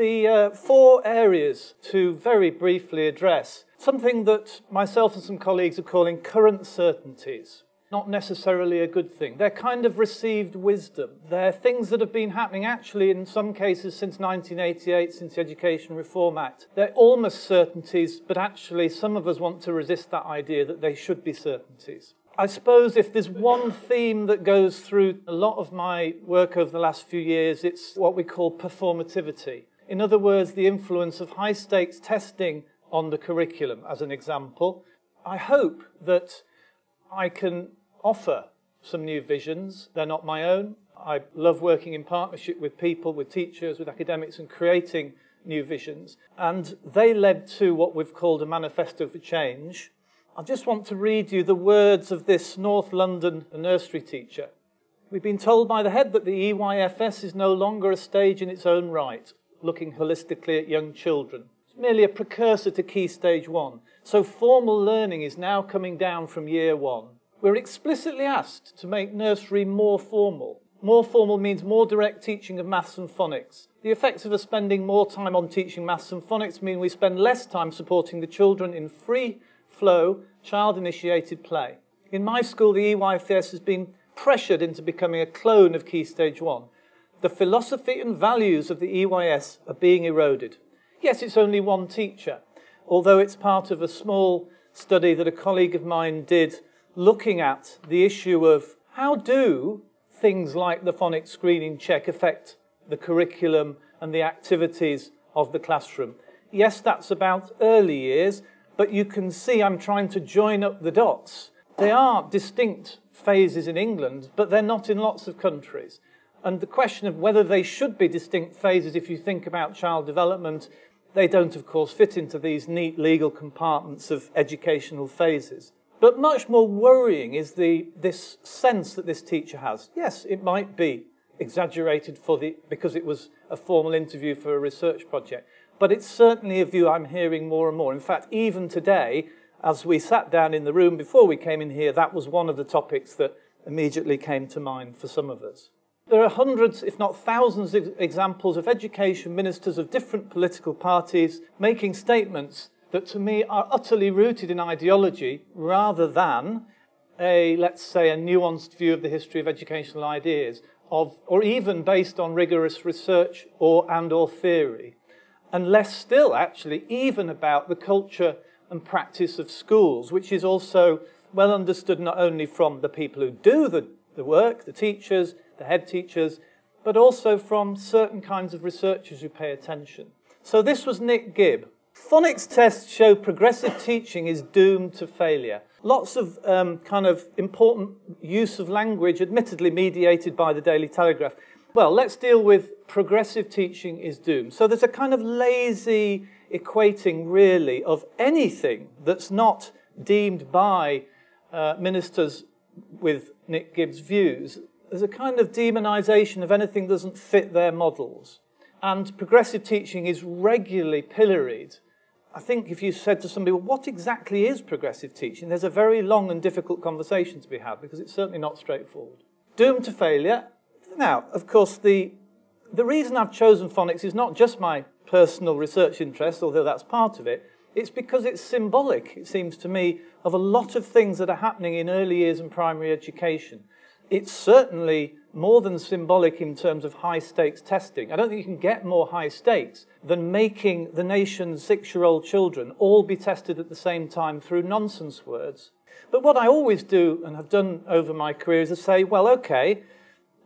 the four areas to very briefly address. Something that myself and some colleagues are calling current certainties. Not necessarily a good thing. They're kind of received wisdom. They're things that have been happening actually in some cases since 1988, since the Education Reform Act. They're almost certainties, but actually some of us want to resist that idea that they should be certainties. I suppose if there's one theme that goes through a lot of my work over the last few years, it's what we call performativity. In other words, the influence of high-stakes testing on the curriculum, as an example. I hope that I can offer some new visions. They're not my own. I love working in partnership with people, with teachers, with academics, and creating new visions. And they led to what we've called a manifesto for change. I just want to read you the words of this North London nursery teacher. We've been told by the head that the EYFS is no longer a stage in its own right, looking holistically at young children. It's merely a precursor to Key Stage 1. So formal learning is now coming down from year 1. We're explicitly asked to make nursery more formal. More formal means more direct teaching of maths and phonics. The effects of us spending more time on teaching maths and phonics mean we spend less time supporting the children in free-flow, child-initiated play. In my school, the EYFS has been pressured into becoming a clone of Key Stage 1. The philosophy and values of the EYS are being eroded. Yes, it's only one teacher, although it's part of a small study that a colleague of mine did looking at the issue of how do things like the phonics screening check affect the curriculum and the activities of the classroom. Yes, that's about early years, but you can see I'm trying to join up the dots. They are distinct phases in England, but they're not in lots of countries. And the question of whether they should be distinct phases, if you think about child development, they don't, of course, fit into these neat legal compartments of educational phases. But much more worrying is this sense that this teacher has. Yes, it might be exaggerated because it was a formal interview for a research project, but it's certainly a view I'm hearing more and more. In fact, even today, as we sat down in the room before we came in here, that was one of the topics that immediately came to mind for some of us. There are hundreds, if not thousands, of examples of education ministers of different political parties making statements that to me are utterly rooted in ideology rather than let's say, a nuanced view of the history of educational ideas, or even based on rigorous research or theory, and less still, actually, even about the culture and practice of schools, which is also well understood not only from the people who do the work, the teachers, the head teachers, but also from certain kinds of researchers who pay attention. So this was Nick Gibb. Phonics tests show progressive teaching is doomed to failure. Lots of kind of important use of language, admittedly mediated by the Daily Telegraph. Well, let's deal with progressive teaching is doomed. So there's a kind of lazy equating, really, of anything that's not deemed by ministers with Nick Gibb's views. There's a kind of demonisation of anything that doesn't fit their models. And progressive teaching is regularly pilloried. I think if you said to somebody, well, what exactly is progressive teaching? There's a very long and difficult conversation to be had, because it's certainly not straightforward. Doomed to failure. Now, of course, the reason I've chosen phonics is not just my personal research interest, although that's part of it. It's because it's symbolic, it seems to me, of a lot of things that are happening in early years and primary education. It's certainly more than symbolic in terms of high-stakes testing. I don't think you can get more high stakes than making the nation's 6-year-old children all be tested at the same time through nonsense words. But what I always do, and have done over my career, is to say, well, okay,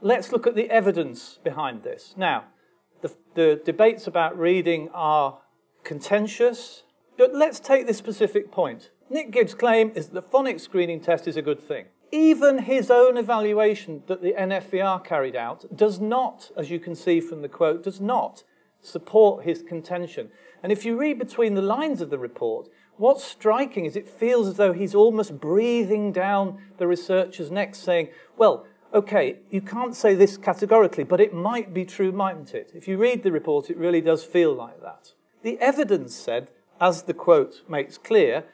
let's look at the evidence behind this. Now, the debates about reading are contentious, but let's take this specific point. Nick Gibb's claim is that the phonics screening test is a good thing. Even his own evaluation that the NFVR carried out does not, as you can see from the quote, does not support his contention. And if you read between the lines of the report, what's striking is it feels as though he's almost breathing down the researcher's neck, saying, well, okay, you can't say this categorically, but it might be true, mightn't it? If you read the report, it really does feel like that. The evidence said, as the quote makes clear,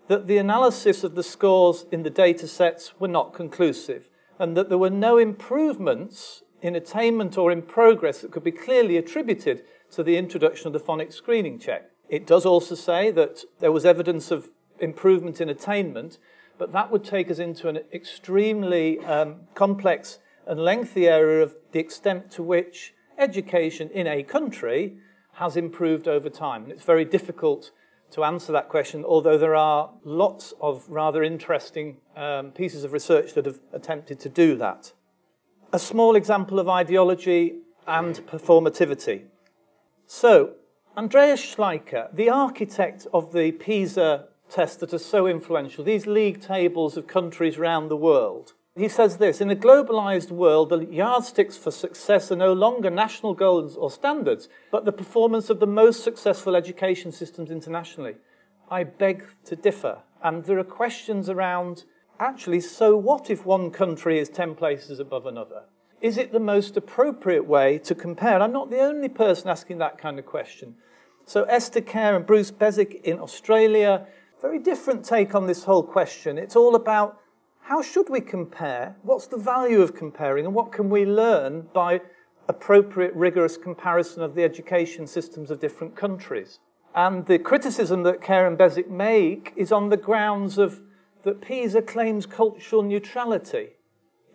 that the analysis of the scores in the data sets were not conclusive, and that there were no improvements in attainment or in progress that could be clearly attributed to the introduction of the phonics screening check. It does also say that there was evidence of improvement in attainment, but that would take us into an extremely complex and lengthy area of the extent to which education in a country has improved over time. And it's very difficult to answer that question, although there are lots of rather interesting pieces of research that have attempted to do that. A small example of ideology and performativity. So, Andreas Schleicher, the architect of the PISA tests that are so influential, these league tables of countries around the world, he says this: in a globalized world, the yardsticks for success are no longer national goals or standards, but the performance of the most successful education systems internationally. I beg to differ. And there are questions around, actually, so what if one country is 10 places above another? Is it the most appropriate way to compare? I'm not the only person asking that kind of question. So Esther Kerr and Bruce Beswick in Australia, very different take on this whole question. It's all about, how should we compare? What's the value of comparing? And what can we learn by appropriate, rigorous comparison of the education systems of different countries? And the criticism that Kerr and Beswick make is on the grounds of that PISA claims cultural neutrality.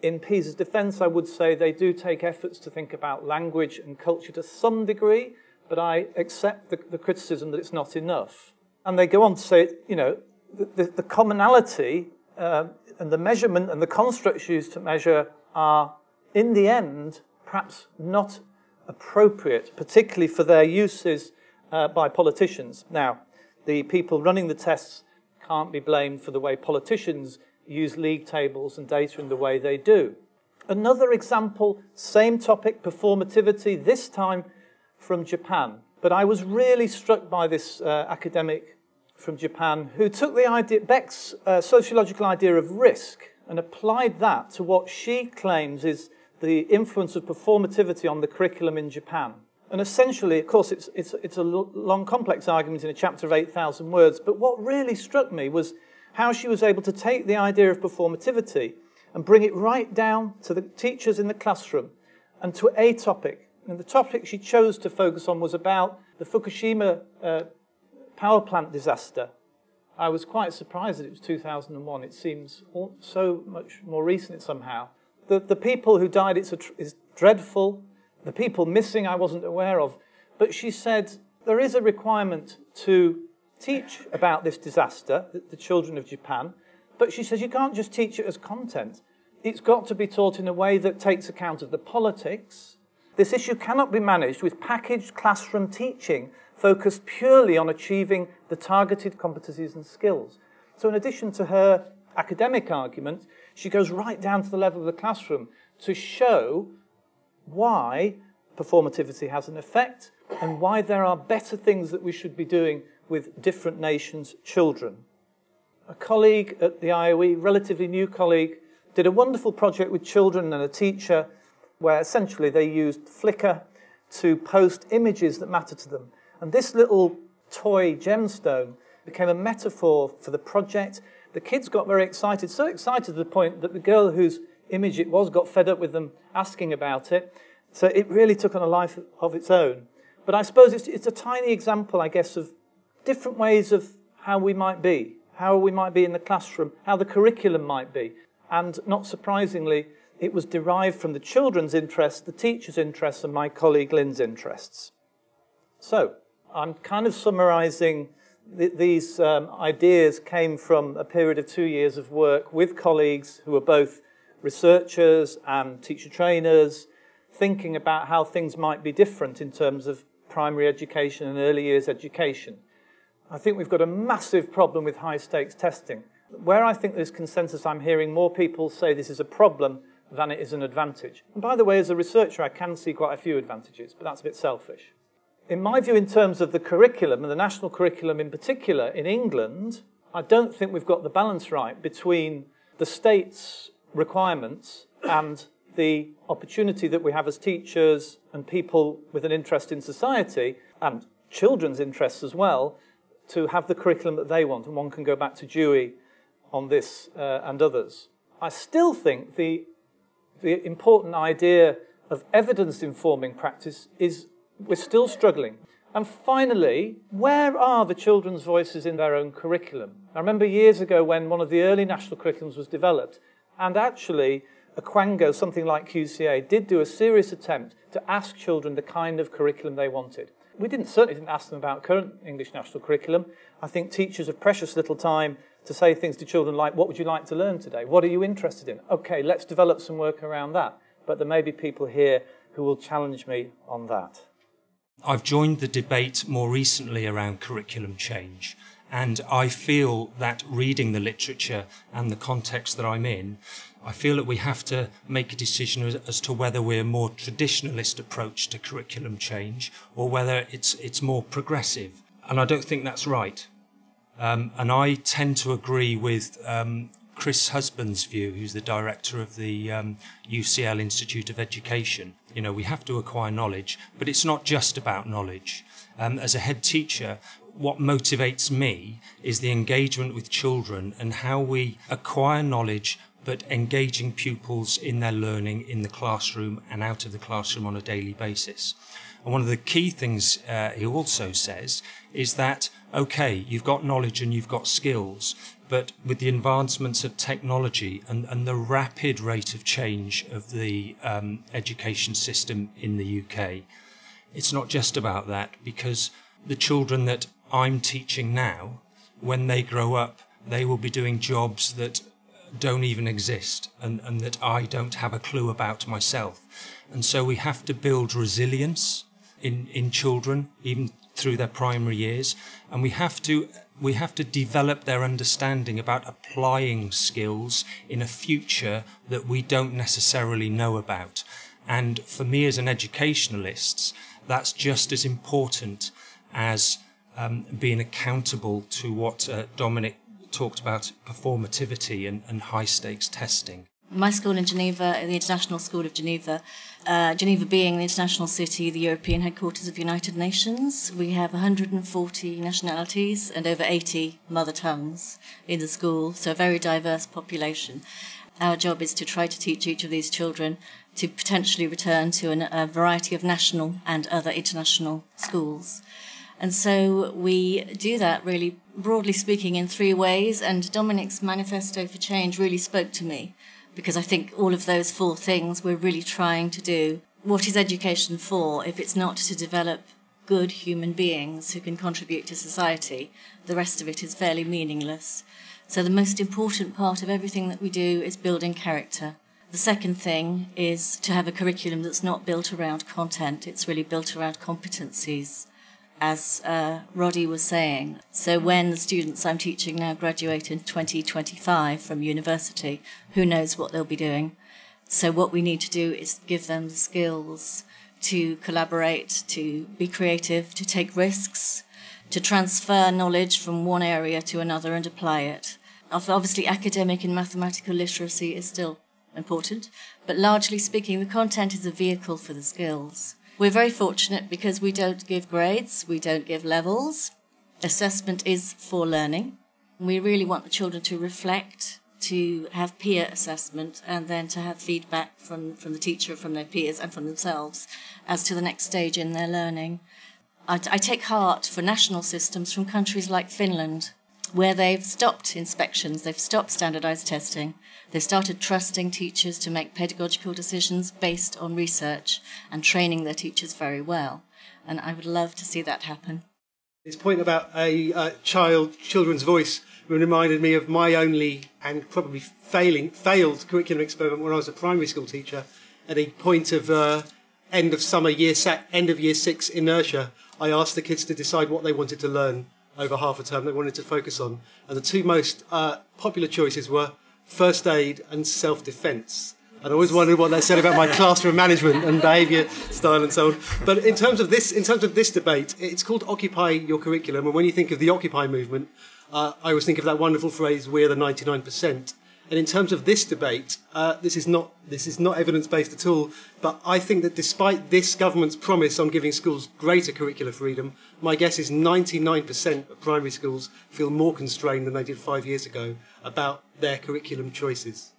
In PISA's defence, I would say they do take efforts to think about language and culture to some degree, but I accept the criticism that it's not enough. And they go on to say, you know, the commonality and the measurement and the constructs used to measure are, in the end, perhaps not appropriate, particularly for their uses by politicians. Now, the people running the tests can't be blamed for the way politicians use league tables and data in the way they do. Another example, same topic, performativity, this time from Japan. But I was really struck by this academic from Japan who took the idea, Beck's sociological idea of risk, and applied that to what she claims is the influence of performativity on the curriculum in Japan. And essentially, of course, it's a long, complex argument in a chapter of 8,000 words, but what really struck me was how she was able to take the idea of performativity and bring it right down to the teachers in the classroom and to a topic. And the topic she chose to focus on was about the Fukushima power plant disaster. I was quite surprised that it was 2001. It seems so much more recent somehow. The people who died is dreadful. The people missing I wasn't aware of. But she said there is a requirement to teach about this disaster, the children of Japan, but she says you can't just teach it as content. It's got to be taught in a way that takes account of the politics. This issue cannot be managed with packaged classroom teaching focused purely on achieving the targeted competencies and skills. So in addition to her academic argument, she goes right down to the level of the classroom to show why performativity has an effect and why there are better things that we should be doing with different nations' children. A colleague at the IOE, relatively new colleague, did a wonderful project with children and a teacher where essentially they used Flickr to post images that matter to them. And this little toy gemstone became a metaphor for the project. The kids got very excited, so excited to the point that the girl whose image it was got fed up with them asking about it. So it really took on a life of its own. But I suppose it's a tiny example, I guess, of different ways of how we might be in the classroom, how the curriculum might be. And not surprisingly, it was derived from the children's interests, the teacher's interests, and my colleague Lynn's interests. So, I'm kind of summarising these ideas came from a period of 2 years of work with colleagues who are both researchers and teacher trainers, thinking about how things might be different in terms of primary education and early years education. I think we've got a massive problem with high-stakes testing. Where I think there's consensus, I'm hearing more people say this is a problem than it is an advantage. And by the way, as a researcher, I can see quite a few advantages, but that's a bit selfish. In my view, in terms of the curriculum, and the national curriculum in particular, in England, I don't think we've got the balance right between the state's requirements and the opportunity that we have as teachers and people with an interest in society, and children's interests as well, to have the curriculum that they want. And one can go back to Dewey on this and others. I still think the important idea of evidence-informing practice is We're still struggling. And finally, where are the children's voices in their own curriculum? I remember years ago when one of the early national curriculums was developed, and actually a Quango, something like QCA, did do a serious attempt to ask children the kind of curriculum they wanted. We certainly didn't ask them about current English national curriculum. I think teachers have precious little time to say things to children like, what would you like to learn today? What are you interested in? Okay, let's develop some work around that. But there may be people here who will challenge me on that. I've joined the debate more recently around curriculum change, and I feel that reading the literature and the context that I'm in, I feel that we have to make a decision as to whether we're a more traditionalist approach to curriculum change or whether it's more progressive. And I don't think that's right. And I tend to agree with Chris Husband's view, who's the director of the UCL Institute of Education. You know, we have to acquire knowledge, but it's not just about knowledge. As a head teacher, what motivates me is the engagement with children and how we acquire knowledge, but engaging pupils in their learning in the classroom and out of the classroom on a daily basis. And one of the key things he also says is that, okay, you've got knowledge and you've got skills, but with the advancements of technology and the rapid rate of change of the education system in the UK, it's not just about that, because the children that I'm teaching now, when they grow up, they will be doing jobs that don't even exist and that I don't have a clue about myself. And so we have to build resilience in children, even through their primary years, and we have to develop their understanding about applying skills in a future that we don't necessarily know about. And for me as an educationalist, that's just as important as being accountable to what Dominic talked about, performativity and high-stakes testing. My school in Geneva, the International School of Geneva, Geneva being the international city, the European headquarters of the United Nations, we have 140 nationalities and over 80 mother tongues in the school, so a very diverse population. Our job is to try to teach each of these children to potentially return to a variety of national and other international schools. And so we do that really, broadly speaking, in three ways, and Dominic's Manifesto for Change really spoke to me, because I think all of those four things we're really trying to do. What is education for if it's not to develop good human beings who can contribute to society? The rest of it is fairly meaningless. So the most important part of everything that we do is building character. The second thing is to have a curriculum that's not built around content, it's really built around competencies, as Roddy was saying. So when the students I'm teaching now graduate in 2025 from university, who knows what they'll be doing? So what we need to do is give them the skills to collaborate, to be creative, to take risks, to transfer knowledge from one area to another and apply it. Obviously, academic and mathematical literacy is still important, but largely speaking, the content is a vehicle for the skills. We're very fortunate because we don't give grades, we don't give levels. Assessment is for learning. We really want the children to reflect, to have peer assessment, and then to have feedback from the teacher, from their peers, and from themselves as to the next stage in their learning. I take heart for national systems from countries like Finland, where they've stopped inspections, they've stopped standardised testing, they've started trusting teachers to make pedagogical decisions based on research and training their teachers very well. And I would love to see that happen. This point about a children's voice reminded me of my only and probably failed curriculum experiment when I was a primary school teacher. At a point of end of year 6 inertia, I asked the kids to decide what they wanted to learn over half a term they wanted to focus on. And the two most popular choices were first aid and self-defence. I'd always wondered what that said about my classroom management and behaviour style and so on. But in terms of this debate, it's called Occupy Your Curriculum. And when you think of the Occupy movement, I always think of that wonderful phrase, we're the 99%. And in terms of this debate, this is not evidence-based at all, but I think that despite this government's promise on giving schools greater curricular freedom, my guess is 99% of primary schools feel more constrained than they did 5 years ago about their curriculum choices.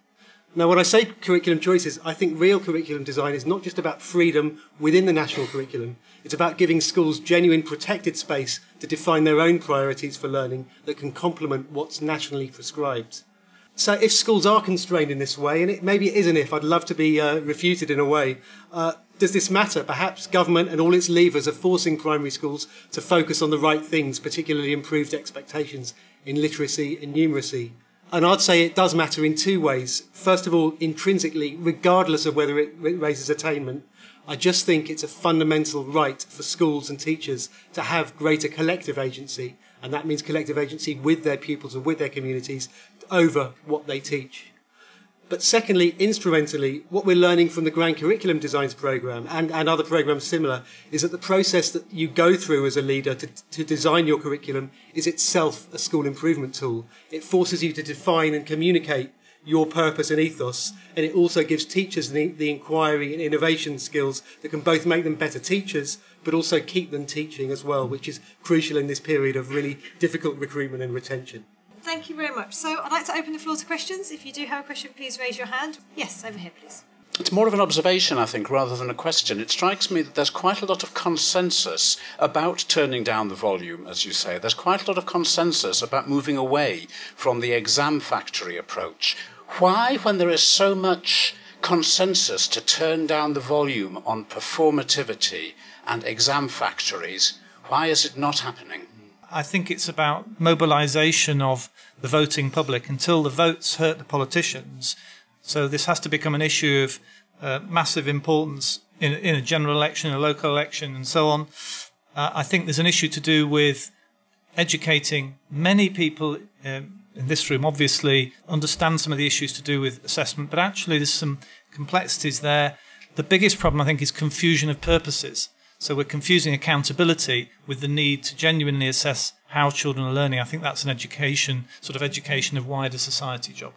Now, when I say curriculum choices, I think real curriculum design is not just about freedom within the national curriculum. It's about giving schools genuine protected space to define their own priorities for learning that can complement what's nationally prescribed. So if schools are constrained in this way, and maybe it is an if, I'd love to be refuted in a way, does this matter? Perhaps government and all its levers are forcing primary schools to focus on the right things, particularly improved expectations in literacy and numeracy. And I'd say it does matter in two ways. First of all, intrinsically, regardless of whether it raises attainment, I just think it's a fundamental right for schools and teachers to have greater collective agency, and that means collective agency with their pupils and with their communities over what they teach. But secondly, instrumentally, what we're learning from the Grand Curriculum Designs programme and other programmes similar is that the process that you go through as a leader to design your curriculum is itself a school improvement tool. It forces you to define and communicate your purpose and ethos, and it also gives teachers the inquiry and innovation skills that can both make them better teachers but also keep them teaching as well, which is crucial in this period of really difficult recruitment and retention. Thank you very much. So I'd like to open the floor to questions. If you do have a question, please raise your hand. Yes, over here, please. It's more of an observation, I think, rather than a question. It strikes me that there's quite a lot of consensus about turning down the volume, as you say. There's quite a lot of consensus about moving away from the exam factory approach. Why, when there is so much consensus to turn down the volume on performativity and exam factories, why is it not happening? I think it's about mobilisation of the voting public until the votes hurt the politicians. So this has to become an issue of massive importance in a general election, a local election, and so on. I think there's an issue to do with educating many people in this room, obviously, understand some of the issues to do with assessment, but actually there's some complexities there. The biggest problem, I think, is confusion of purposes. So we're confusing accountability with the need to genuinely assess how children are learning. I think that's an education, sort of education of wider society job.